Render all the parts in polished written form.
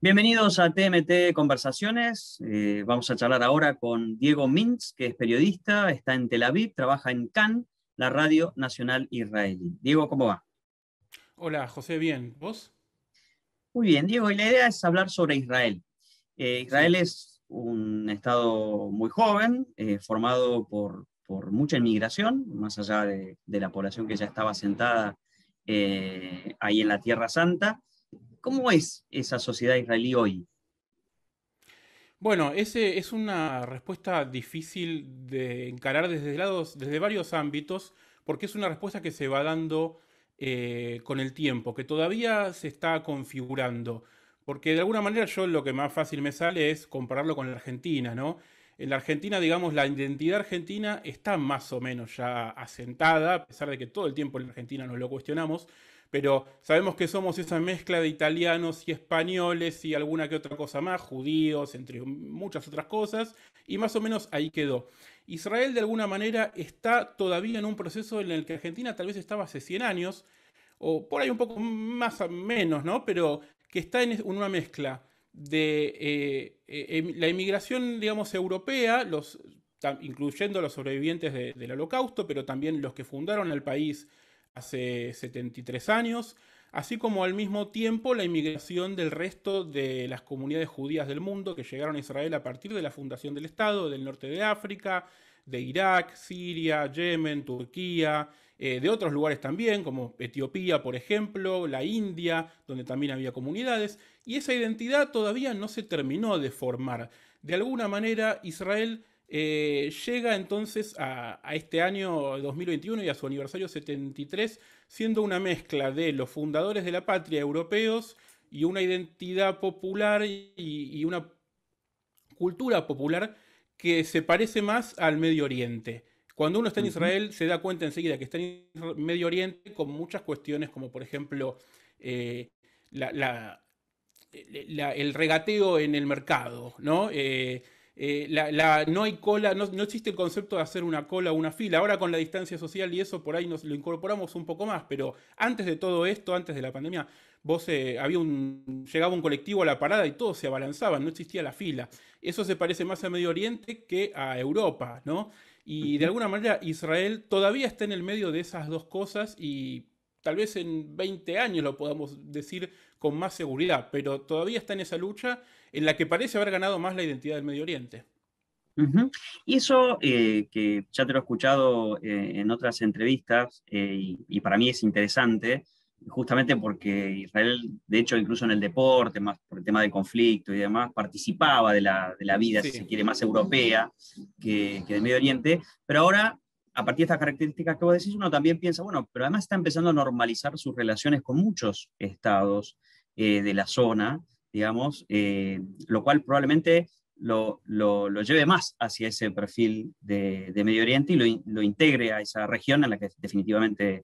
Bienvenidos a TMT Conversaciones. Vamos a charlar ahora con Diego Mintz, que es periodista, está en Tel Aviv, trabaja en CAN, la Radio Nacional Israelí. Diego, ¿cómo va? Hola, José, bien. ¿Vos? Muy bien, Diego, y la idea es hablar sobre Israel. Israel Sí. es un estado muy joven, formado por mucha inmigración, más allá de la población que ya estaba asentada ahí en la Tierra Santa. ¿Cómo es esa sociedad israelí hoy? Bueno, ese es una respuesta difícil de encarar desde varios ámbitos, porque es una respuesta que se va dando con el tiempo, que todavía se está configurando. Porque de alguna manera yo lo que más fácil me sale es compararlo con la Argentina, ¿no? En la Argentina, digamos, la identidad argentina está más o menos ya asentada, a pesar de que todo el tiempo en la Argentina nos lo cuestionamos, pero sabemos que somos esa mezcla de italianos y españoles y alguna que otra cosa más, judíos, entre muchas otras cosas, y más o menos ahí quedó. Israel de alguna manera está todavía en un proceso en el que Argentina tal vez estaba hace 100 años, o por ahí un poco más o menos, ¿no? Pero que está en una mezcla de la inmigración, digamos, europea, incluyendo los sobrevivientes del Holocausto, pero también los que fundaron el país hace 73 años, así como al mismo tiempo la inmigración del resto de las comunidades judías del mundo que llegaron a Israel a partir de la fundación del Estado, del norte de África, de Irak, Siria, Yemen, Turquía, de otros lugares también, como Etiopía, por ejemplo, la India, donde también había comunidades, y esa identidad todavía no se terminó de formar. De alguna manera, Israel llega entonces a este año 2021 y a su aniversario 73, siendo una mezcla de los fundadores de la patria europeos y una identidad popular y una cultura popular que se parece más al Medio Oriente. Cuando uno está en Ujú. Israel se da cuenta enseguida que está en Medio Oriente con muchas cuestiones como por ejemplo eh, la, la, el regateo en el mercado, ¿no? No hay cola, no existe el concepto de hacer una cola o una fila. Ahora con la distancia social y eso por ahí nos lo incorporamos un poco más, pero antes de todo esto, antes de la pandemia, llegaba un colectivo a la parada y todos se abalanzaban, no existía la fila. Eso se parece más a Medio Oriente que a Europa, ¿no? Y de Ujú. alguna manera Israel todavía está en el medio de esas dos cosas y tal vez en 20 años lo podamos decir con más seguridad, pero todavía está en esa lucha en la que parece haber ganado más la identidad del Medio Oriente. Ujú. Y eso, que ya te lo he escuchado en otras entrevistas, y para mí es interesante, justamente porque Israel, de hecho, incluso en el deporte, más por el tema del conflicto y demás, participaba de la vida, si Sí. se quiere, más europea que del Medio Oriente, pero ahora, a partir de estas características que vos decís, uno también piensa, bueno, pero además está empezando a normalizar sus relaciones con muchos estados de la zona, digamos, lo cual probablemente lo lleve más hacia ese perfil de Medio Oriente y lo integre a esa región en la que definitivamente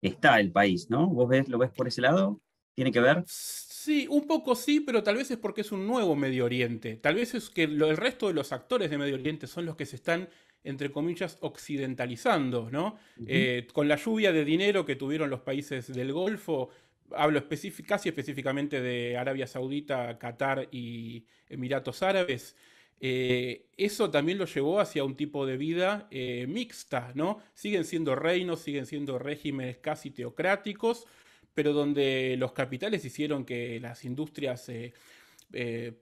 está el país, ¿no? ¿Lo ves por ese lado? ¿Tiene que ver? Sí, un poco sí, pero tal vez es porque es un nuevo Medio Oriente. Tal vez es que el resto de los actores de Medio Oriente son los que se están, entre comillas, occidentalizando, ¿no? Ujú. Con la lluvia de dinero que tuvieron los países del Golfo, hablo casi específicamente de Arabia Saudita, Qatar y Emiratos Árabes. Eso también lo llevó hacia un tipo de vida mixta, ¿no? Siguen siendo reinos, siguen siendo regímenes casi teocráticos, pero donde los capitales hicieron que las industrias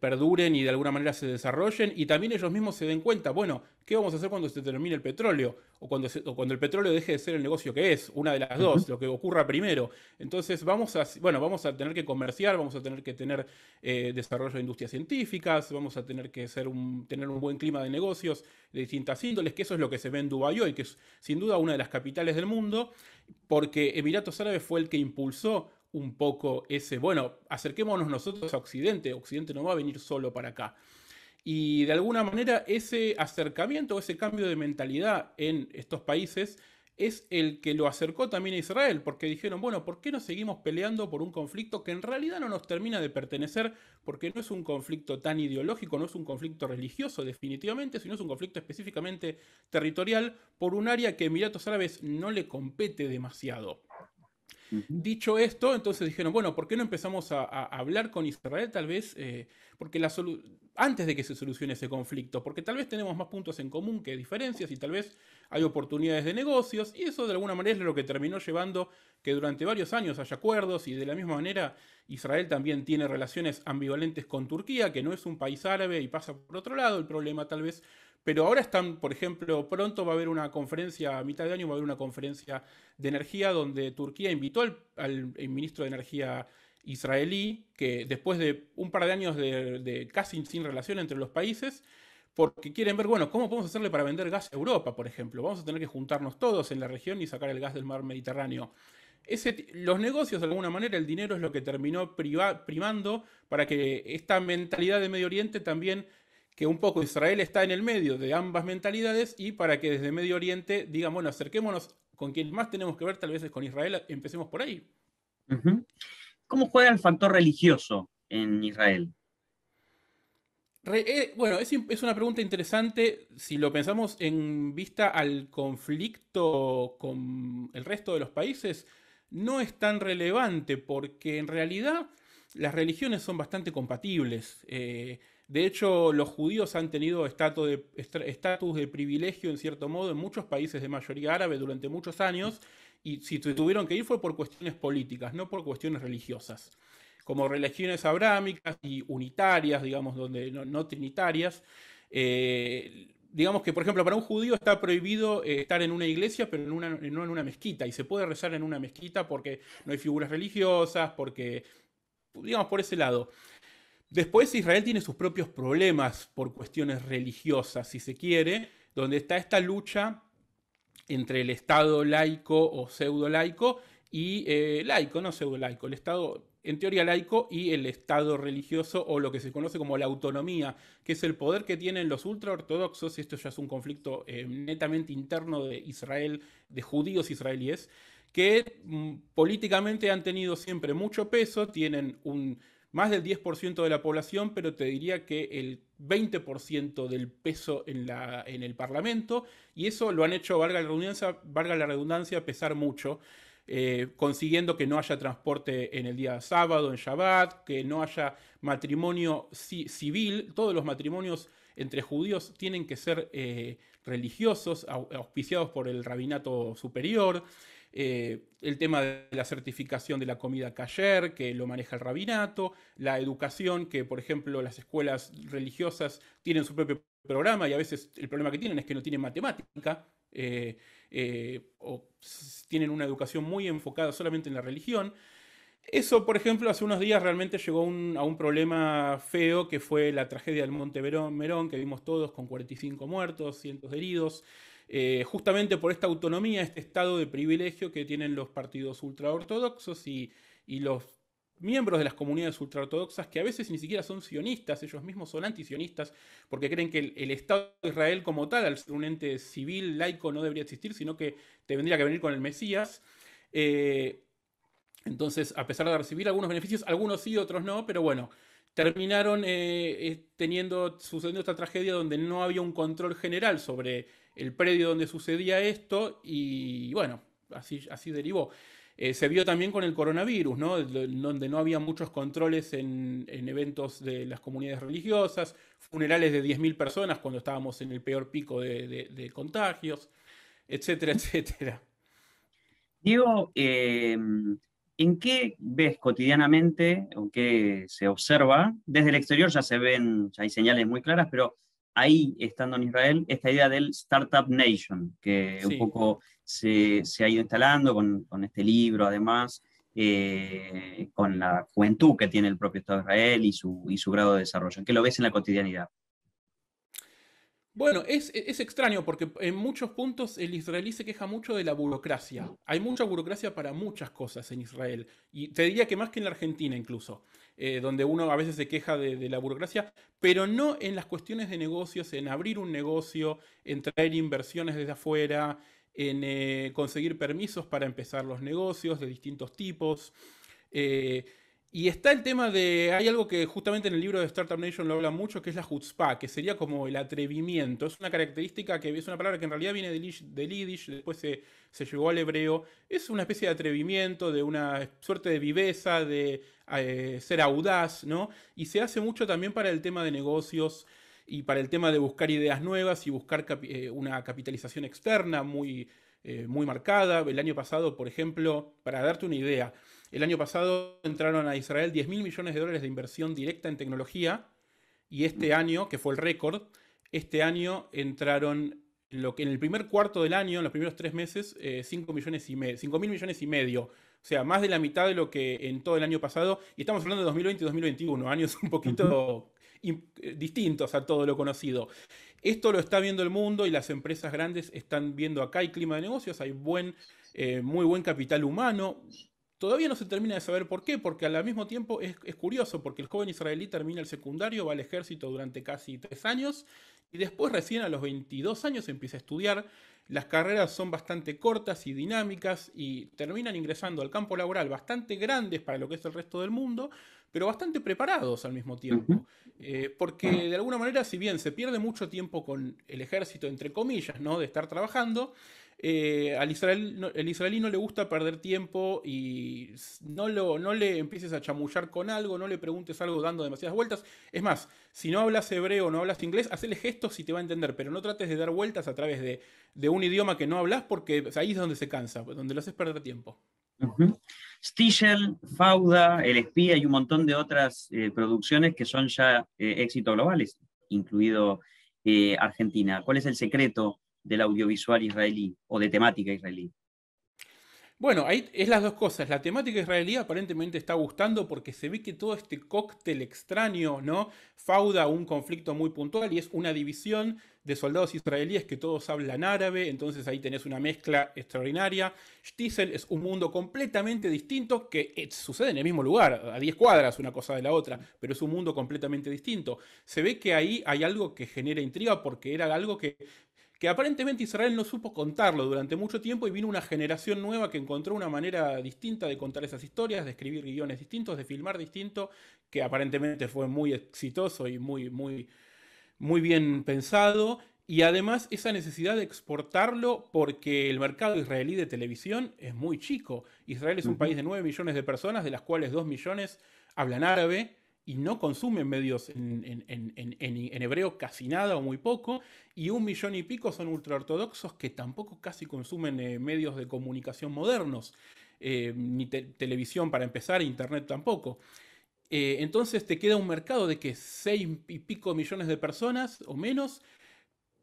perduren y de alguna manera se desarrollen y también ellos mismos se den cuenta, bueno, ¿qué vamos a hacer cuando se termine el petróleo? O cuando el petróleo deje de ser el negocio que es, una de las Ujú. dos, lo que ocurra primero. Entonces vamos a tener que comerciar, vamos a tener que tener desarrollo de industrias científicas, vamos a tener que tener un buen clima de negocios de distintas índoles, que eso es lo que se ve en Dubái hoy, que es sin duda una de las capitales del mundo, porque Emiratos Árabes fue el que impulsó un poco ese, bueno, acerquémonos nosotros a Occidente, Occidente no va a venir solo para acá. Y de alguna manera ese acercamiento, ese cambio de mentalidad en estos países es el que lo acercó también a Israel, porque dijeron, bueno, ¿por qué no seguimos peleando por un conflicto que en realidad no nos termina de pertenecer? Porque no es un conflicto tan ideológico, no es un conflicto religioso definitivamente, sino es un conflicto específicamente territorial por un área que Emiratos Árabes no le compete demasiado. Ujú, Dicho esto, entonces dijeron, bueno, ¿por qué no empezamos a hablar con Israel tal vez? Porque antes de que se solucione ese conflicto, porque tal vez tenemos más puntos en común que diferencias y tal vez hay oportunidades de negocios y eso de alguna manera es lo que terminó llevando que durante varios años haya acuerdos y de la misma manera Israel también tiene relaciones ambivalentes con Turquía, que no es un país árabe y pasa por otro lado el problema tal vez. Pero ahora están, por ejemplo, pronto va a haber una conferencia, a mitad de año va a haber una conferencia de energía donde Turquía invitó al ministro de Energía israelí, que después de un par de años de casi sin relación entre los países, porque quieren ver, bueno, ¿cómo podemos hacerle para vender gas a Europa, por ejemplo? Vamos a tener que juntarnos todos en la región y sacar el gas del mar Mediterráneo. Los negocios, de alguna manera, el dinero es lo que terminó primando para que esta mentalidad de Medio Oriente también, que un poco Israel está en el medio de ambas mentalidades y para que desde Medio Oriente digan, bueno, acerquémonos con quien más tenemos que ver, tal vez es con Israel, empecemos por ahí. ujú. ¿Cómo juega el factor religioso en Israel? Bueno, es una pregunta interesante si lo pensamos en vista al conflicto con el resto de los países. No es tan relevante porque en realidad las religiones son bastante compatibles. De hecho, los judíos han tenido estatus de privilegio en cierto modo en muchos países de mayoría árabe durante muchos años y si tuvieron que ir fue por cuestiones políticas, no por cuestiones religiosas como religiones abrámicas y unitarias, digamos, donde no trinitarias. Digamos que, por ejemplo, para un judío está prohibido estar en una iglesia, pero no en una mezquita, y se puede rezar en una mezquita porque no hay figuras religiosas, porque, digamos, por ese lado. Después Israel tiene sus propios problemas por cuestiones religiosas, si se quiere, donde está esta lucha entre el Estado laico o pseudo laico y laico, no pseudo laico, el Estado en teoría laico y el Estado religioso o lo que se conoce como la autonomía, que es el poder que tienen los ultraortodoxos, y esto ya es un conflicto netamente interno de Israel, de judíos israelíes, que políticamente han tenido siempre mucho peso, tienen más del 10% de la población, pero te diría que el 20% del peso en el Parlamento, y eso lo han hecho, valga la redundancia pesar mucho, consiguiendo que no haya transporte en el día sábado, en Shabbat, que no haya matrimonio civil. Todos los matrimonios entre judíos tienen que ser religiosos, auspiciados por el rabinato superior. El tema de la certificación de la comida kasher, que lo maneja el rabinato, la educación, que por ejemplo las escuelas religiosas tienen su propio programa y a veces el problema que tienen es que no tienen matemática. O tienen una educación muy enfocada solamente en la religión. Eso, por ejemplo, hace unos días realmente llegó a un problema feo que fue la tragedia del Monte Merón, que vimos todos con 45 muertos, cientos de heridos, justamente por esta autonomía, este estado de privilegio que tienen los partidos ultraortodoxos y los miembros de las comunidades ultraortodoxas que a veces ni siquiera son sionistas, ellos mismos son antisionistas, porque creen que el Estado de Israel como tal, al ser un ente civil, laico, no debería existir, sino que tendría que venir con el Mesías. Eh, entonces, a pesar de recibir algunos beneficios, algunos sí, otros no, pero bueno, terminaron sucediendo esta tragedia donde no había un control general sobre el predio donde sucedía esto y bueno, así derivó. Se vio también con el coronavirus, ¿no? Donde no había muchos controles en eventos de las comunidades religiosas, funerales de 10.000 personas cuando estábamos en el peor pico de contagios, etcétera, etcétera. Diego, ¿en qué ves cotidianamente o qué se observa? Desde el exterior ya se ven, ya hay señales muy claras, pero ahí, estando en Israel, esta idea del Startup Nation, que un Sí. poco se ha ido instalando con este libro, además, con la juventud que tiene el propio Estado de Israel y su grado de desarrollo. ¿En qué lo ves en la cotidianidad? Bueno, es extraño porque en muchos puntos el israelí se queja mucho de la burocracia. Hay mucha burocracia para muchas cosas en Israel. Y te diría que más que en la Argentina incluso, donde uno a veces se queja de la burocracia, pero no en las cuestiones de negocios, en abrir un negocio, en traer inversiones desde afuera, en conseguir permisos para empezar los negocios de distintos tipos. Eh, Y está el tema de, hay algo que justamente en el libro de Startup Nation lo habla mucho, que es la chutzpah, que sería como el atrevimiento. Es una característica que es una palabra que en realidad viene del Yiddish, después se llevó al hebreo. Es una especie de atrevimiento, de una suerte de viveza, de ser audaz, ¿no? Y se hace mucho también para el tema de negocios y para el tema de buscar ideas nuevas y buscar una capitalización externa muy marcada. El año pasado, por ejemplo, para darte una idea, el año pasado entraron a Israel 10 mil millones de dólares de inversión directa en tecnología y este año, que fue el récord, este año entraron en el primer cuarto del año, en los primeros 3 meses, 5 millones y medio, 5 mil millones y medio. O sea, más de la mitad de lo que en todo el año pasado. Y estamos hablando de 2020 y 2021, años un poquito distintos a todo lo conocido. Esto lo está viendo el mundo y las empresas grandes están viendo acá hay clima de negocios, hay muy buen capital humano. Todavía no se termina de saber por qué, porque al mismo tiempo es curioso, porque el joven israelí termina el secundario, va al ejército durante casi 3 años y después recién a los 22 años empieza a estudiar. Las carreras son bastante cortas y dinámicas y terminan ingresando al campo laboral bastante grandes para lo que es el resto del mundo, pero bastante preparados al mismo tiempo. Porque de alguna manera, si bien se pierde mucho tiempo con el ejército, entre comillas, ¿no? De estar trabajando, el israelí no le gusta perder tiempo y no le empieces a chamullar con algo, no le preguntes algo dando demasiadas vueltas. Es más, si no hablas hebreo o no hablas inglés, hacele gestos y te va a entender, pero no trates de dar vueltas a través de un idioma que no hablas porque ahí es donde se cansa, donde lo haces perder tiempo. Stichel, Fauda, El Espía y un montón de otras producciones que son ya éxitos globales, incluido Argentina. ¿Cuál es el secreto del audiovisual israelí o de temática israelí? Bueno, ahí es las dos cosas. La temática israelí aparentemente está gustando porque se ve que todo este cóctel extraño, ¿no? Fauda un conflicto muy puntual y es una división de soldados israelíes que todos hablan árabe, entonces ahí tenés una mezcla extraordinaria. Shtisel es un mundo completamente distinto que sucede en el mismo lugar, a 10 cuadras una cosa de la otra, pero es un mundo completamente distinto. Se ve que ahí hay algo que genera intriga porque era algo que aparentemente Israel no supo contarlo durante mucho tiempo y vino una generación nueva que encontró una manera distinta de contar esas historias, de escribir guiones distintos, de filmar distinto, que aparentemente fue muy exitoso y muy bien pensado. Y además esa necesidad de exportarlo porque el mercado israelí de televisión es muy chico. Israel es un país de 9 millones de personas, de las cuales 2 millones hablan árabe y no consumen medios en hebreo casi nada o muy poco, y 1 millón y pico son ultraortodoxos que tampoco casi consumen medios de comunicación modernos, ni televisión para empezar, internet tampoco. Entonces te queda un mercado de que 6 y pico millones de personas o menos,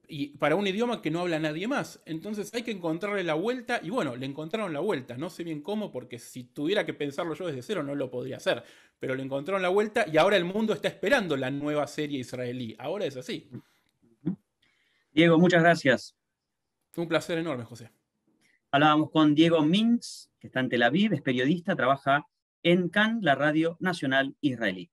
y para un idioma que no habla nadie más. Entonces hay que encontrarle la vuelta, y bueno, le encontraron la vuelta. No sé bien cómo, porque si tuviera que pensarlo yo desde cero no lo podría hacer. Pero le encontraron la vuelta y ahora el mundo está esperando la nueva serie israelí. Ahora es así. Diego, muchas gracias. Fue un placer enorme, José. Hablábamos con Diego Mintz, que está en Tel Aviv, es periodista, trabaja en CAN, la radio nacional israelí.